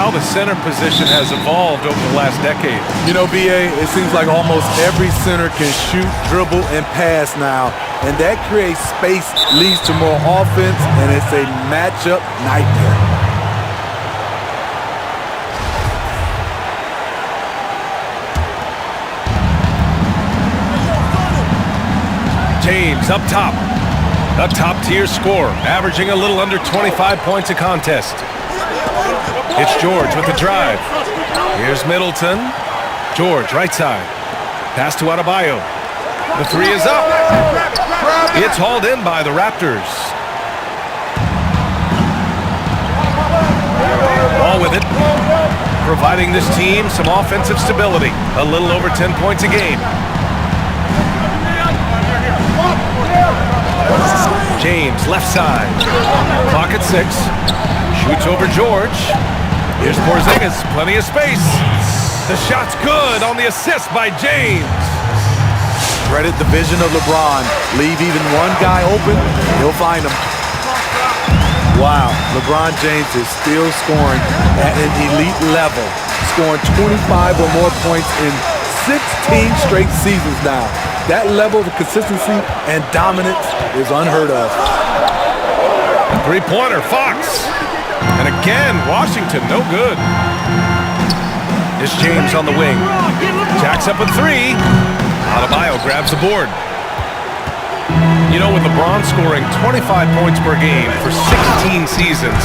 how the center position has evolved over the last decade. You know, BA, it seems like almost every center can shoot, dribble, and pass now. And that creates space, leads to more offense, and it's a matchup nightmare. James up top. A top-tier scorer, averaging a little under 25 points a contest. It's George with the drive. Here's Middleton. George, right side. Pass to Adebayo. The three is up. It's hauled in by the Raptors. Ball with it. Providing this team some offensive stability. A little over 10 points a game. James, left side. Clock at 6. Shoots over George. Here's Porzingis, plenty of space. The shot's good on the assist by James. Credit the vision of LeBron. Leave even one guy open, he'll find him. Wow, LeBron James is still scoring at an elite level, scoring 25 or more points in 16 straight seasons now. That level of consistency and dominance is unheard of. Three-pointer, Fox. And again, Washington, no good. It's James on the wing. Jacks up a three. Adebayo grabs the board. You know, with LeBron scoring 25 points per game for 16 seasons,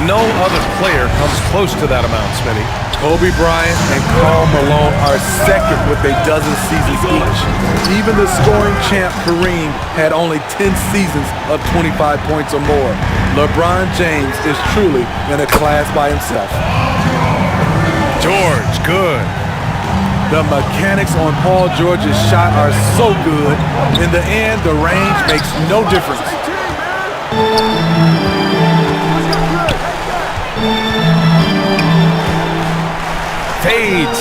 no other player comes close to that amount, Smitty. Kobe Bryant and Karl Malone are second with a dozen seasons each. Even the scoring champ Kareem had only 10 seasons of 25 points or more. LeBron James is truly in a class by himself. George, good. The mechanics on Paul George's shot are so good. In the end, the range makes no difference. Fades.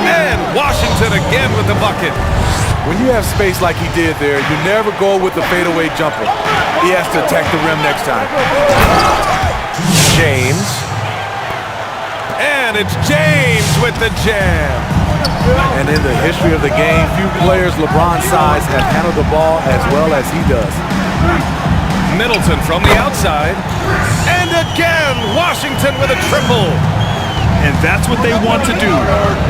And Washington again with the bucket. When you have space like he did there, you never go with the fadeaway jumper. He has to attack the rim next time. James. And it's James with the jam. And in the history of the game, few players LeBron's size have handled the ball as well as he does. Middleton from the outside. And again, Washington with a triple. And that's what they want to do.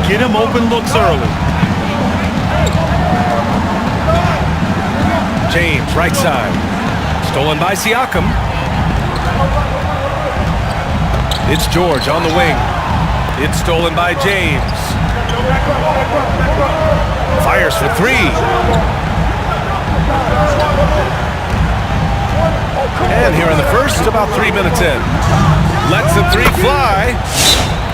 Get him open looks early. James, right side. Stolen by Siakam. It's George on the wing. It's stolen by James. Fires for three. And here in the first, about 3 minutes in. Lets the three fly.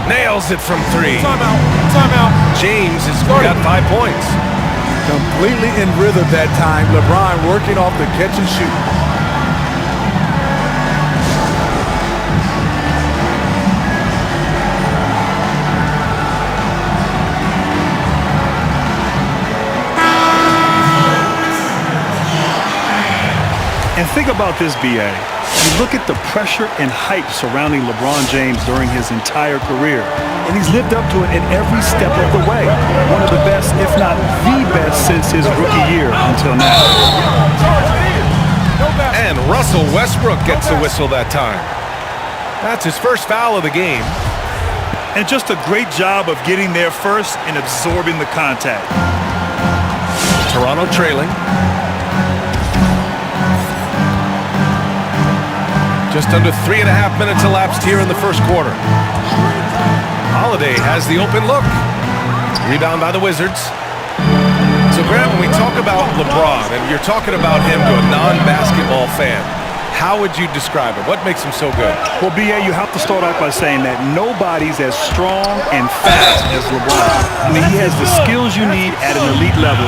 Nails it from three. Timeout. James has got 5 points. Completely in rhythm that time. LeBron working off the catch and shoot. And think about this, BA. You look at the pressure and hype surrounding LeBron James during his entire career, and he's lived up to it in every step of the way. One of the best, if not the best, since his rookie year until now. And Russell Westbrook gets a whistle that time. That's his first foul of the game. And just a great job of getting there first and absorbing the contact. Toronto trailing. Just under 3.5 minutes elapsed here in the first quarter. Holiday has the open look. Rebound by the Wizards. So, Grant, when we talk about LeBron, and you're talking about him to a non-basketball fan, how would you describe him? What makes him so good? Well, BA, you have to start off by saying that nobody's as strong and fast as LeBron. I mean, he has the skills you need at an elite level.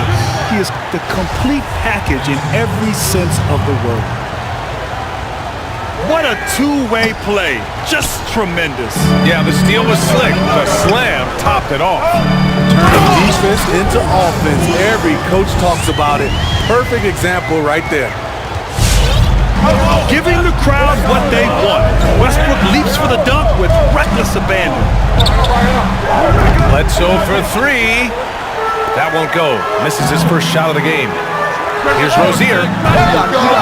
He is the complete package in every sense of the word. What a two-way play. Just tremendous. Yeah, the steal was slick. The slam topped it off. Turning defense into offense. Every coach talks about it. Perfect example right there. Giving the crowd what they want. Westbrook leaps for the dunk with reckless abandon. Bledsoe for three. That won't go. Misses his first shot of the game. Here's Rozier.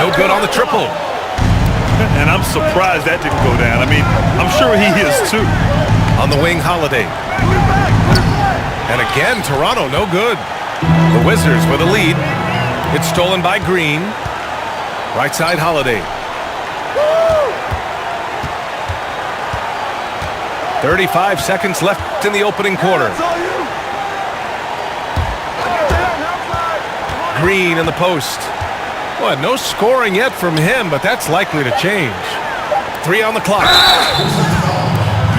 No good on the triple. And I'm surprised that didn't go down. I mean, I'm sure he is too. On the wing, Holiday. And again, Toronto, no good. The Wizards with a lead. It's stolen by Green. Right side, Holiday. 35 seconds left in the opening quarter. Green in the post. Boy, no scoring yet from him, but that's likely to change. 3 on the clock.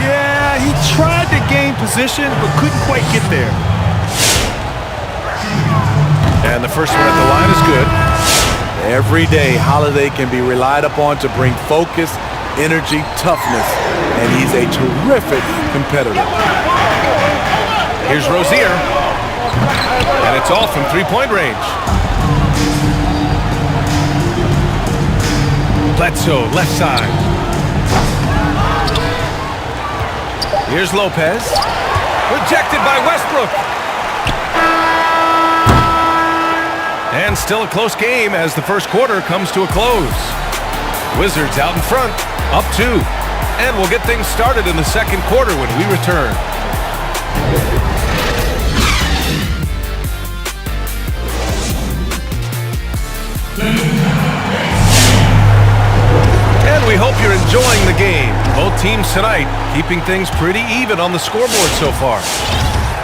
Yeah, he tried to gain position, but couldn't quite get there. And the first one at the line is good. Every day, Holiday can be relied upon to bring focus, energy, toughness, and he's a terrific competitor. Here's Rozier. And it's all from three-point range. Bledsoe, left side. Here's Lopez. Rejected by Westbrook. And still a close game as the first quarter comes to a close. Wizards out in front, up 2. And we'll get things started in the second quarter when we return. And we hope you're enjoying the game. Both teams tonight keeping things pretty even on the scoreboard so far.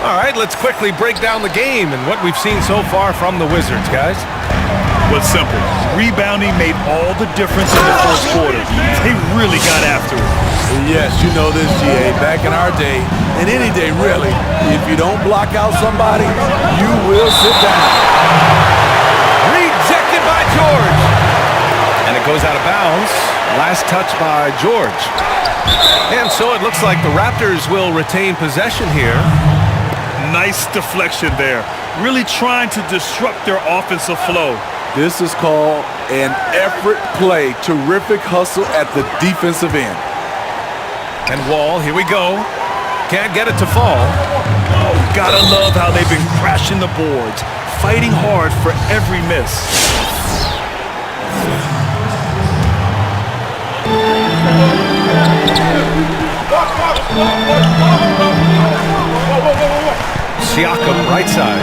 All right, let's quickly break down the game and what we've seen so far from the Wizards, guys. Well, simple. Rebounding made all the difference in the first quarter. They really got after it. Yes, you know this, GA. Back in our day, and any day really, if you don't block out somebody, you will sit down. Rejected by George. And it goes out of bounds. Last touch by George. And so it looks like the Raptors will retain possession here. Nice deflection there. Really trying to disrupt their offensive flow. This is called an effort play. Terrific hustle at the defensive end. And Wall, here we go. Can't get it to fall. Gotta love how they've been crashing the boards, fighting hard for every miss. Siakam, right side.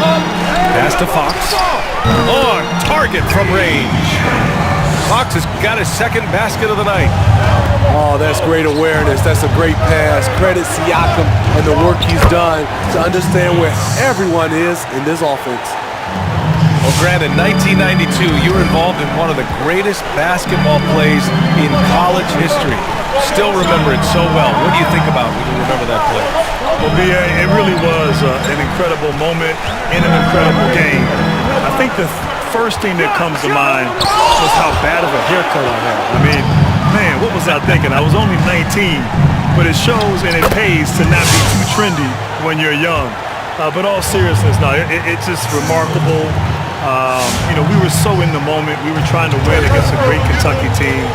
Pass to Fox. On target from range. Fox has got his second basket of the night. Oh, that's great awareness. That's a great pass. Credit Siakam and the work he's done to understand where everyone is in this offense. Well, Grant, in 1992, you were involved in one of the greatest basketball plays in college history. Still remember it so well. What do you think about when you remember that play? Well, B.A., it really was an incredible moment in an incredible game. I think the first thing that comes to mind was how bad of a haircut I had. I mean, man, what was I thinking? I was only 19, but it shows and it pays to not be too trendy when you're young. But all seriousness, no, it's just remarkable. You know, we were so in the moment. We were trying to win against a great Kentucky team.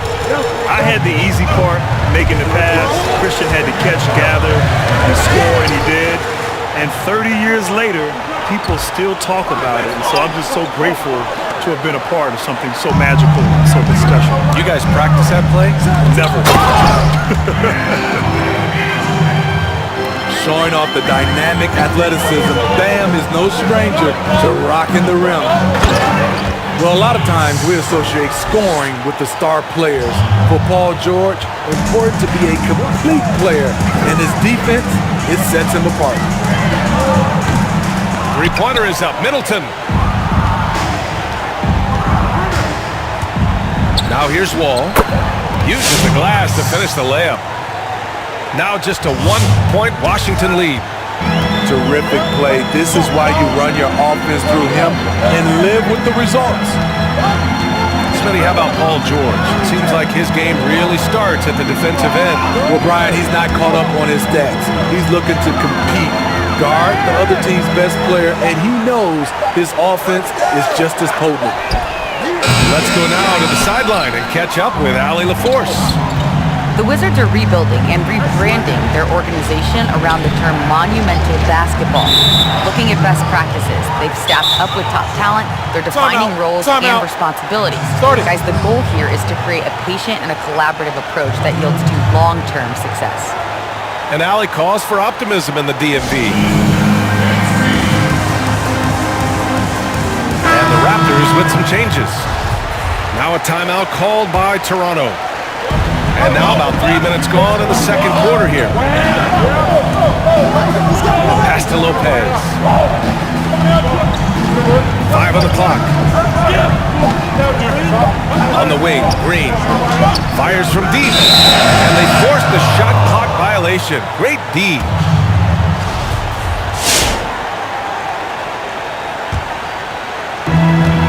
I had the easy part, making the pass. Christian had to catch, gather, and score, and he did. And 30 years later, people still talk about it. And so I'm just so grateful to have been a part of something so magical and so special. You guys practice that play? Never. Showing off the dynamic athleticism, Bam is no stranger to rocking the rim. Well, a lot of times we associate scoring with the star players. For Paul George, important to be a complete player, and his defense, it sets him apart. Three-pointer is up. Middleton. Now here's Wall. Uses the glass to finish the layup. Now just a one-point Washington lead. Terrific play. This is why you run your offense through him and live with the results. Smitty, how about Paul George? It seems like his game really starts at the defensive end. Well, Brian, he's not caught up on his stats. He's looking to compete, guard the other team's best player, and he knows his offense is just as potent. Let's go now to the sideline and catch up with Allie LaForce. The Wizards are rebuilding and rebranding their organization around the term monumental basketball. Looking at best practices, they've staffed up with top talent, they're defining roles and responsibilities. Guys, the goal here is to create a patient and a collaborative approach that yields to long-term success. And Allie calls for optimism in the DMV. And the Raptors with some changes. Now a timeout called by Toronto. And now about 3 minutes gone in the second quarter here. Pass to Lopez. 5 on the clock. On the wing, Green fires from deep. And they force the shot clock violation. Great D.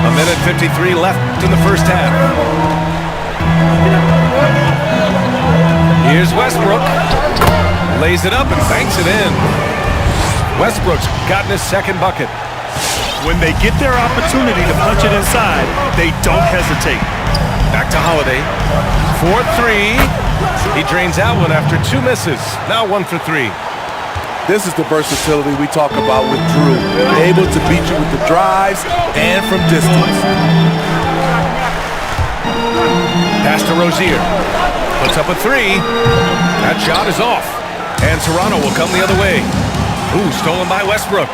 A minute 53 left in the first half. Here's Westbrook. Lays it up and banks it in. Westbrook's gotten his second bucket. When they get their opportunity to punch it inside, they don't hesitate. Back to Holiday. 4-3. He drains that one after 2 misses. Now 1 for 3. This is the versatility we talk about with Drew. Able to beat you with the drives and from distance. Pass to Rozier. Puts up a 3. That shot is off. And Toronto will come the other way. Ooh, stolen by Westbrook.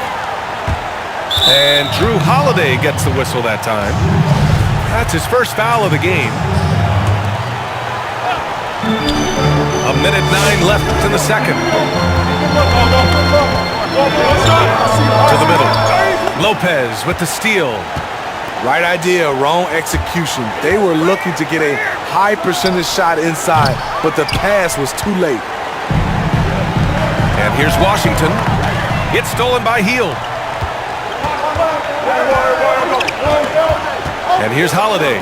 And Drew Holiday gets the whistle that time. That's his first foul of the game. A minute 9 left in the second. To the middle. Lopez with the steal. Right idea, wrong execution. They were looking to get a high percentage shot inside, but the pass was too late. And here's Washington. It's stolen by Hield. And here's Holiday.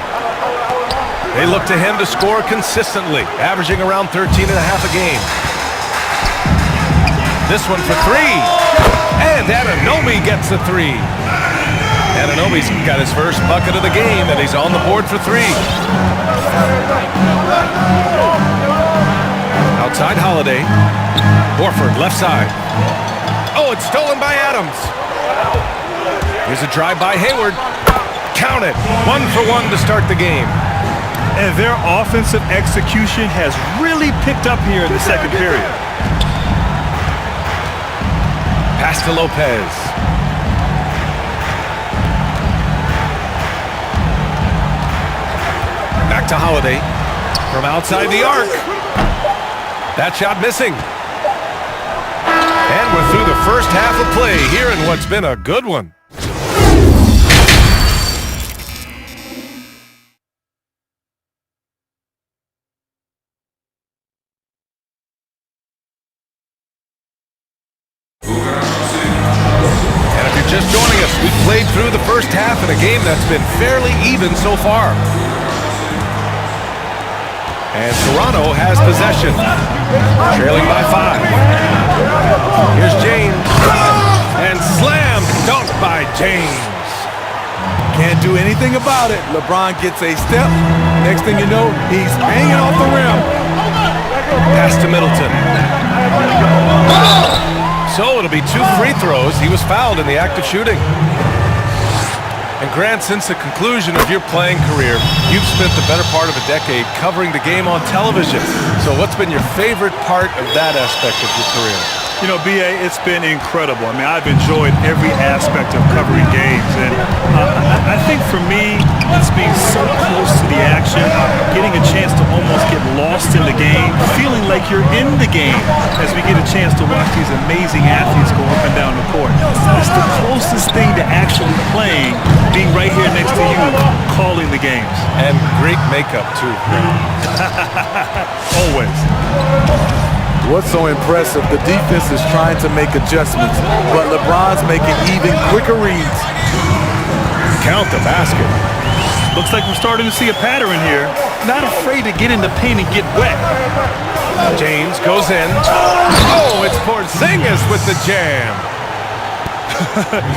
They look to him to score consistently, averaging around 13.5 a game. This one for 3. And Anunoby gets the 3. Anunoby's got his first bucket of the game, and he's on the board for 3. Outside Holiday. Horford, left side. Oh, it's stolen by Adams. Here's a drive by Hayward. Count it. 1 for 1 to start the game. And their offensive execution has really picked up here in the second period. Pass to Lopez. Back to Holiday. From outside the arc. That shot missing. And we're through the first half of play here in what's been a good one. And if you're just joining us, we've played through the first half in a game that's been fairly even so far. And Toronto has possession, trailing by 5. Here's James, and slammed dunk by James. Can't do anything about it. LeBron gets a step. Next thing you know, he's hanging off the rim. Pass to Middleton. So it'll be 2 free throws. He was fouled in the act of shooting. And Grant, since the conclusion of your playing career, you've spent the better part of a decade covering the game on television. So what's been your favorite part of that aspect of your career? You know, B.A., it's been incredible. I mean, I've enjoyed every aspect of covering games. And I think for me, it's being so close to the action, getting a chance to almost get lost in the game, feeling like you're in the game as we get a chance to watch these amazing athletes go up and down the court. It's the closest thing to actually playing, being right here next to you, calling the games. And great makeup, too. Always. What's so impressive, the defense is trying to make adjustments, but LeBron's making even quicker reads. Count the basket. Looks like we're starting to see a pattern here. Not afraid to get in the paint and get wet. James goes in. Oh, it's Porzingis with the jam.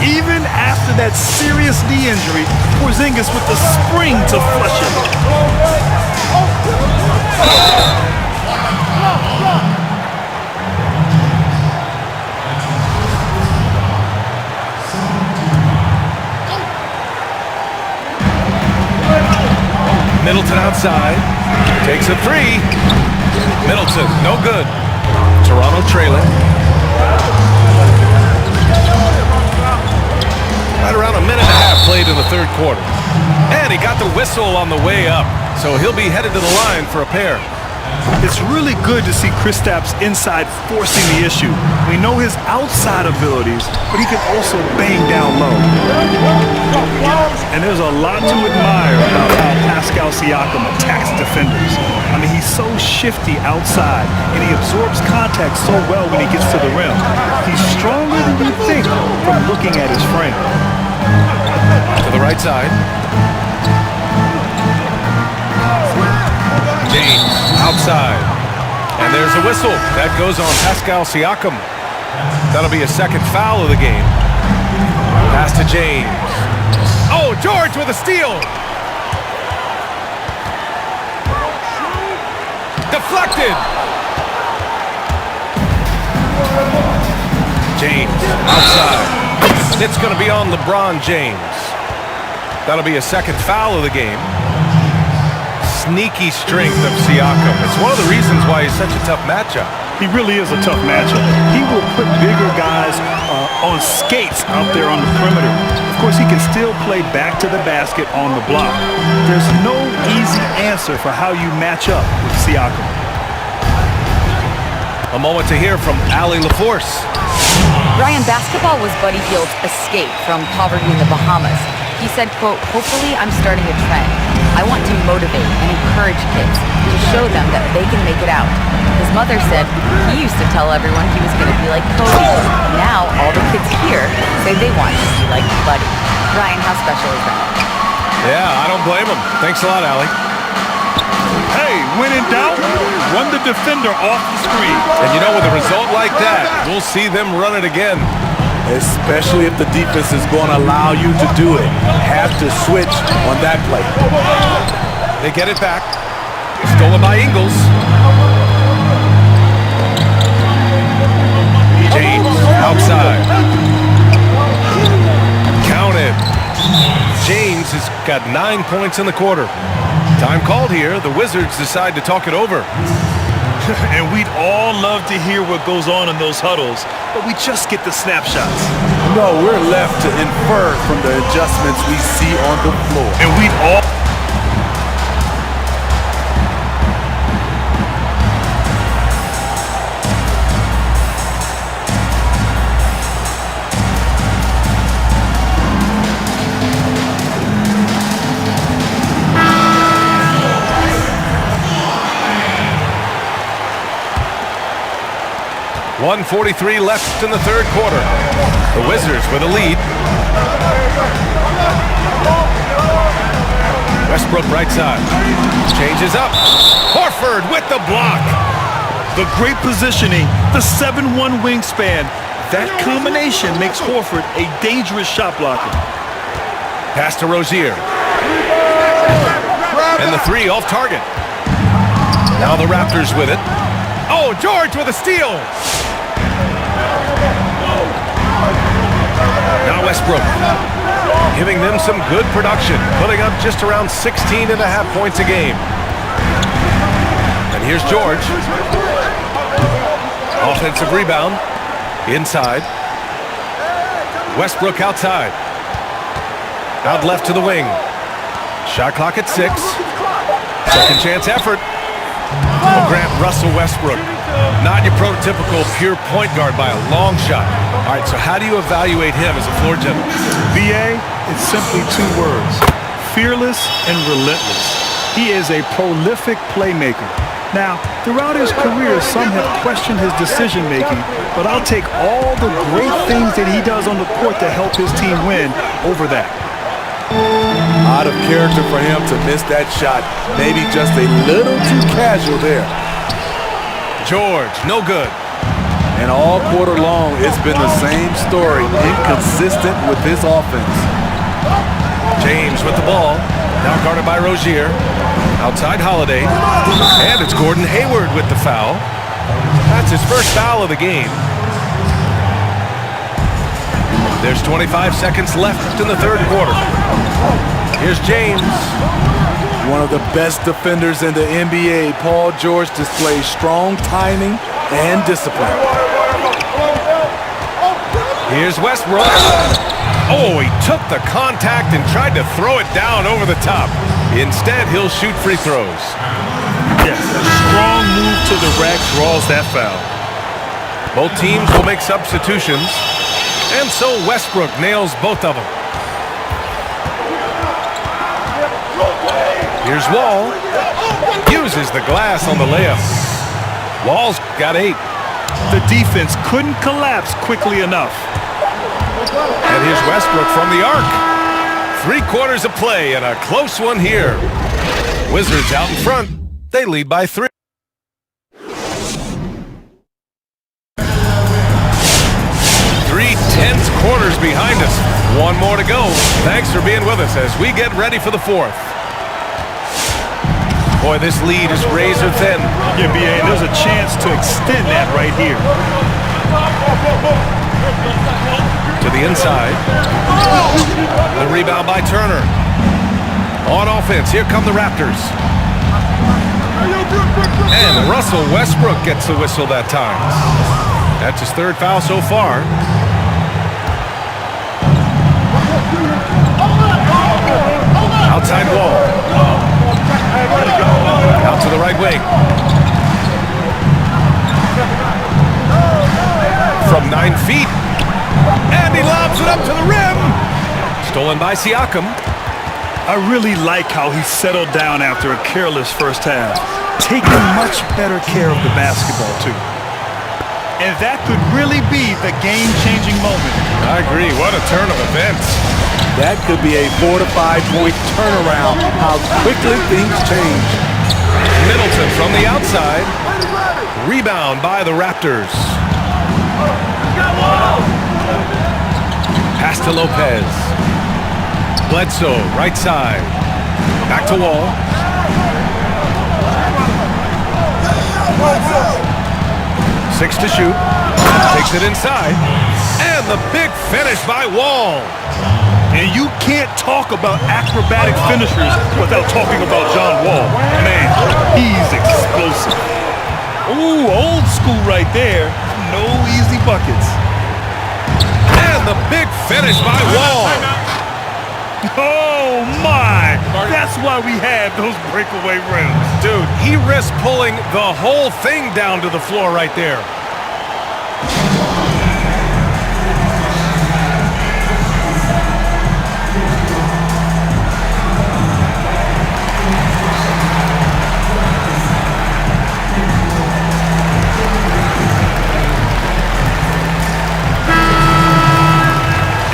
Even after that serious knee injury, Porzingis with the spring to flush it. Middleton outside. Takes a three. Middleton, no good. Toronto trailing. Right around a minute and a half played in the third quarter. And he got the whistle on the way up. So he'll be headed to the line for a pair. It's really good to see Kristaps inside forcing the issue. We know his outside abilities, but he can also bang down low. And there's a lot to admire about how Pascal Siakam attacks defenders. I mean, he's so shifty outside, and he absorbs contact so well when he gets to the rim. He's stronger than you think from looking at his frame. To the right side. James outside. And there's a whistle. That goes on Pascal Siakam. That'll be a second foul of the game. Pass to James. Oh, George with a steal. Deflected. James outside. It's going to be on LeBron James. That'll be a second foul of the game. Sneaky strength of Siakam. It's one of the reasons why he's such a tough matchup. He really is a tough matchup. He will put bigger guys on skates out there on the perimeter. Of course, he can still play back to the basket on the block. There's no easy answer for how you match up with Siakam. A moment to hear from Allie LaForce. Ryan, basketball was Buddy Hield's escape from poverty in the Bahamas. He said, quote, "Hopefully I'm starting a trend. I want to motivate and encourage kids to show them that they can make it out." His mother said he used to tell everyone he was going to be like Kobe. Now all the kids here say they want to be like Buddy. Ryan, how special is that? Yeah, I don't blame him. Thanks a lot, Allie. Hey, when in doubt, run the defender off the screen. And you know, with a result like that, we'll see them run it again. Especially if the defense is going to allow you to do it. Have to switch on that play. They get it back. Stolen by Ingles. James outside. Counted. James has got 9 points in the quarter. Time called here. The Wizards decide to talk it over. And we'd all love to hear what goes on in those huddles, but we just get the snapshots. No, we're left to infer from the adjustments we see on the floor. And we'd all... .143 left in the third quarter. The Wizards with a lead. Westbrook right side. Changes up. Horford with the block. The great positioning, the 7'1" wingspan. That combination makes Horford a dangerous shot blocker. Pass to Rozier. And the three off target. Now the Raptors with it. Oh, George with a steal. Now Westbrook, giving them some good production, putting up just around 16.5 points a game. And here's George. Offensive rebound. Inside. Westbrook outside. Out left to the wing. Shot clock at 6. Second chance effort. We'll grant Russell Westbrook. Not your prototypical pure point guard by a long shot. All right, so how do you evaluate him as a floor general? BA, it's simply 2 words. Fearless and relentless. He is a prolific playmaker. Now, throughout his career, some have questioned his decision-making, but I'll take all the great things that he does on the court to help his team win over that. Out of character for him to miss that shot. Maybe just a little too casual there. George, no good. And all quarter long, it's been the same story, inconsistent with this offense. James with the ball. Now guarded by Rozier. Outside Holiday. And it's Gordon Hayward with the foul. That's his first foul of the game. There's 25 seconds left in the third quarter. Here's James. One of the best defenders in the NBA, Paul George displays strong timing and discipline. Here's Westbrook. Oh, he took the contact and tried to throw it down over the top. Instead, he'll shoot free throws. Yes, a strong move to the rack draws that foul. Both teams will make substitutions. And so Westbrook nails both of them. Here's Wall. Uses the glass on the layup. Wall's got 8. The defense couldn't collapse quickly enough. And here's Westbrook from the arc. 3 quarters of play and a close one here. Wizards out in front. They lead by 3. Tense quarters behind us. One more to go. Thanks for being with us as we get ready for the fourth. Boy, this lead is razor thin. Yeah, BA, and there's a chance to extend that right here. To the inside. The rebound by Turner. On offense, here come the Raptors. And Russell Westbrook gets the whistle that time. That's his 3rd foul so far. Outside Wall. Out to the right wing. From 9 feet. And he lobs it up to the rim. Stolen by Siakam. I really like how he settled down after a careless first half. Taking much better care of the basketball, too. And that could really be the game-changing moment. I agree. What a turn of events. That could be a 4 to 5 point turnaround. How quickly things change. Middleton from the outside. Rebound by the Raptors. Pass to Lopez. Bledsoe, right side. Back to Wall. 6 to shoot. Takes it inside. And the big finish by Wall. And you can't talk about acrobatic finishers without talking about John Wall. Man, he's explosive. Ooh, old school right there. No easy buckets. And the big finish by Wall. Oh, my. That's why we have those breakaway rims. Dude, he risked pulling the whole thing down to the floor right there.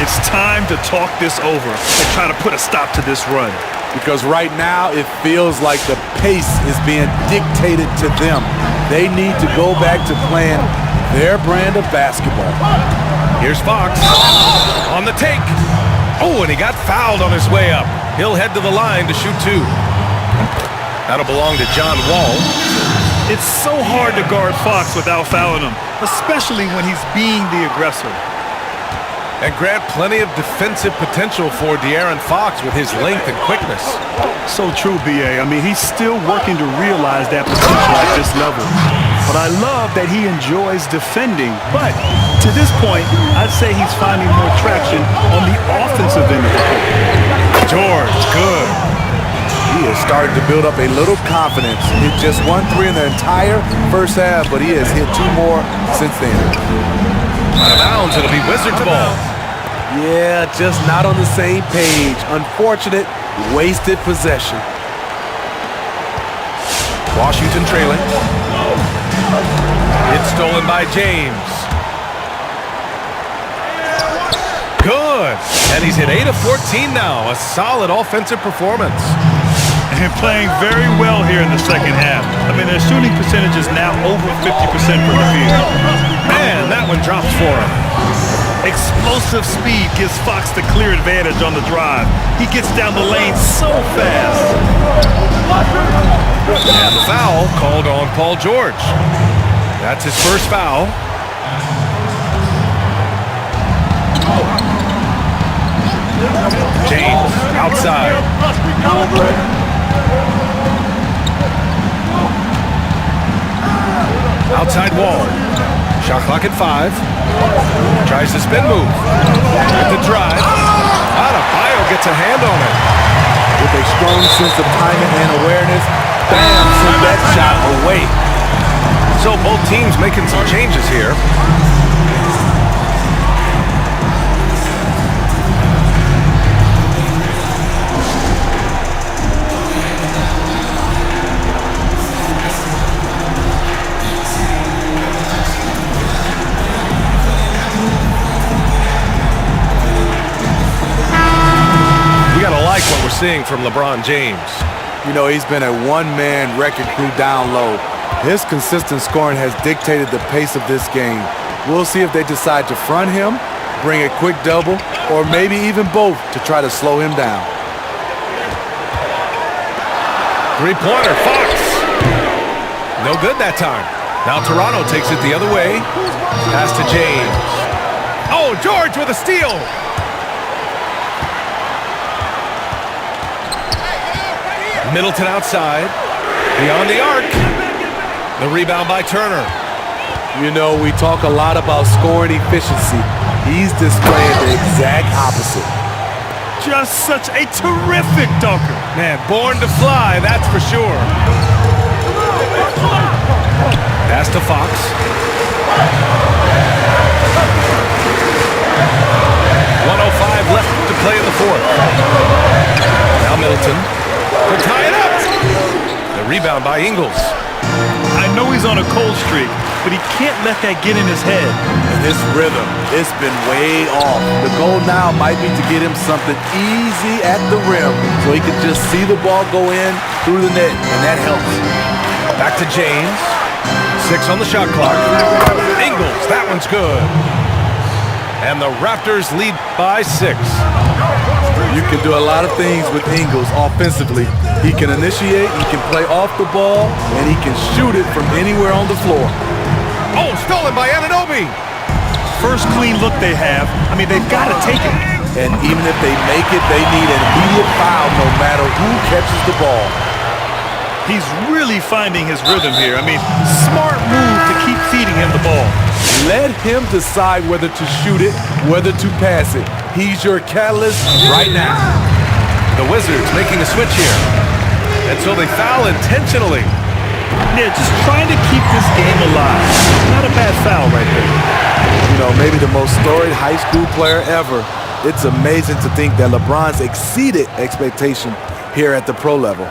It's time to talk this over and try to put a stop to this run. Because right now it feels like the pace is being dictated to them. They need to go back to playing their brand of basketball. Here's Fox on the take. Oh, and he got fouled on his way up. He'll head to the line to shoot 2. That'll belong to John Wall. It's so hard to guard Fox without fouling him, especially when he's being the aggressor. And grant plenty of defensive potential for De'Aaron Fox with his length and quickness. So true, BA. I mean, he's still working to realize that potential at this level. But I love that he enjoys defending. But to this point, I'd say he's finding more traction on the offensive end of the court. George, good. He is starting to build up a little confidence. Hit just 1 3 in the entire first half, but he has hit 2 more since then. Out of bounds, it'll be Wizards ball. Yeah, just not on the same page. Unfortunate, wasted possession. Washington trailing. It's stolen by James. Good. And he's hit 8 of 14 now. A solid offensive performance. And playing very well here in the second half. I mean, their shooting percentage is now over 50% from the field. Man, that one drops for him. Explosive speed gives Fox the clear advantage on the drive. He gets down the lane so fast. And the foul called on Paul George. That's his first foul. James outside. Outside wall. Shot clock at 5. Tries the spin move. With the drive. Adebayo gets a hand on it. With a strong sense of timing and awareness, bam, sent that shot away. So both teams making some changes here. What we're seeing from LeBron James. You know, he's been a one-man wrecking crew down low. His consistent scoring has dictated the pace of this game. We'll see if they decide to front him, bring a quick double, or maybe even both to try to slow him down. Three-pointer, Fox. No good that time. Now Toronto takes it the other way. Pass to James. Oh, George with a steal. Middleton outside, beyond the arc. The rebound by Turner. You know, we talk a lot about scoring efficiency. He's displaying the exact opposite. Just such a terrific dunker. Man, born to fly, that's for sure. Pass to Fox. .105 left to play in the fourth. Now Middleton. To tie it up. The rebound by Ingles. I know he's on a cold streak, but he can't let that get in his head. And his rhythm, it's been way off. The goal now might be to get him something easy at the rim so he can just see the ball go in through the net, and that helps. Back to James. 6 on the shot clock. Ingles, that one's good. And the Raptors lead by 6. You can do a lot of things with Ingles offensively. He can initiate, he can play off the ball, and he can shoot it from anywhere on the floor. Oh, stolen by Anunoby. First clean look they have. I mean, they've got to take it. And even if they make it, they need an immediate foul no matter who catches the ball. He's really finding his rhythm here. I mean, smart move to keep feeding him the ball. Let him decide whether to shoot it, whether to pass it. He's your catalyst right now. The Wizards making a switch here. And so they foul intentionally. Yeah, just trying to keep this game alive. Not a bad foul right there. You know, maybe the most storied high school player ever. It's amazing to think that LeBron's exceeded expectation here at the pro level.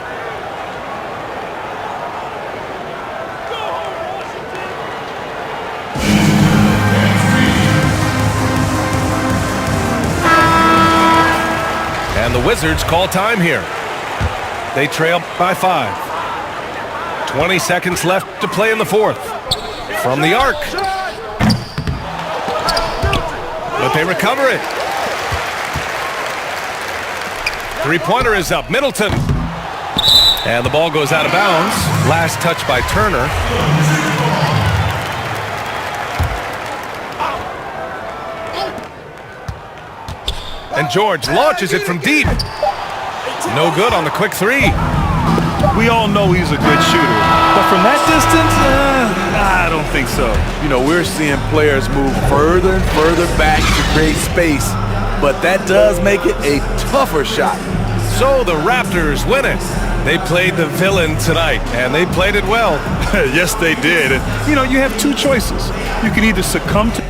And the Wizards call time here. They trail by 5. 20 seconds left to play in the fourth. From the arc. But they recover it. Three-pointer is up. Middleton. And the ball goes out of bounds. Last touch by Turner. And George launches it from deep. No good on the quick three. We all know he's a good shooter. But from that distance, I don't think so. You know, we're seeing players move further and further back to create space. But that does make it a tougher shot. So the Raptors win it. They played the villain tonight, and they played it well. Yes, they did. And, you know, you have two choices. You can either succumb to